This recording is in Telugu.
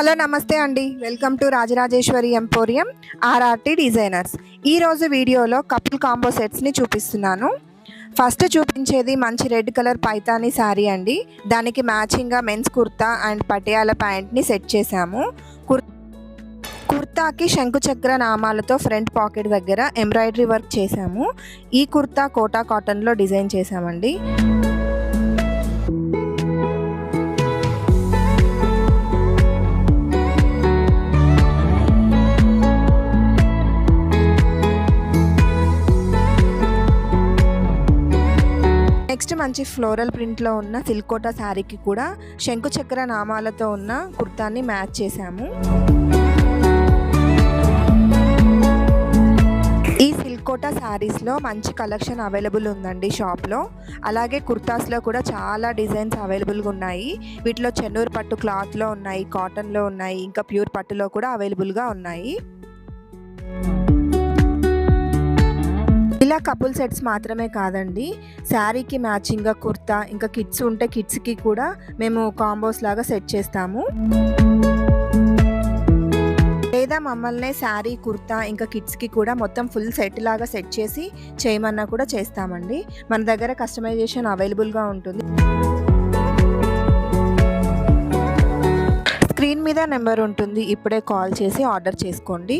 హలో నమస్తే అండి, welcome to Rajarajeshwari emporium RRT designers. ఈరోజు వీడియోలో కపుల్ కాంబో సెట్స్ని చూపిస్తున్నాను. ఫస్ట్ చూపించేది మంచి రెడ్ కలర్ పైతానీ శారీ అండి. దానికి మ్యాచింగ్గా మెన్స్ కుర్తా అండ్ పటియాల ప్యాంట్ని సెట్ చేశాము. కుర్తాకి శంకుచక్ర నామాలతో ఫ్రంట్ పాకెట్ దగ్గర ఎంబ్రాయిడరీ వర్క్ చేశాము. ఈ కుర్తా కోటా కాటన్లో డిజైన్ చేశామండి. నెక్స్ట్ మంచి ఫ్లోరల్ ప్రింట్లో ఉన్న సిల్క్ కోటా శారీకి కూడా శంకుచక్ర నామాలతో ఉన్న కుర్తాని మ్యాచ్ చేశాము. ఈ సిల్క్ కోటా శారీస్లో మంచి కలెక్షన్ అవైలబుల్ ఉందండి షాప్లో. అలాగే కుర్తాస్లో కూడా చాలా డిజైన్స్ అవైలబుల్గా ఉన్నాయి. వీటిలో చెన్నూరు పట్టు క్లాత్లో ఉన్నాయి, కాటన్లో ఉన్నాయి, ఇంకా ప్యూర్ పట్టులో కూడా అవైలబుల్గా ఉన్నాయి. ఇలా కపుల్ సెట్స్ మాత్రమే కాదండి, శారీకి మ్యాచింగ్గా కుర్తా, ఇంకా కిడ్స్ ఉంటే కిడ్స్కి కూడా మేము కాంబోస్ లాగా సెట్ చేస్తాము. లేదా మమ్మల్ని శారీ, కుర్తా, ఇంకా కిడ్స్కి కూడా మొత్తం ఫుల్ సెట్ లాగా సెట్ చేసి చేయమన్నా కూడా చేస్తామండి. మన దగ్గర కస్టమైజేషన్ అవైలబుల్గా ఉంటుంది. స్క్రీన్ మీద నెంబర్ ఉంటుంది, ఇప్పుడే కాల్ చేసి ఆర్డర్ చేసుకోండి.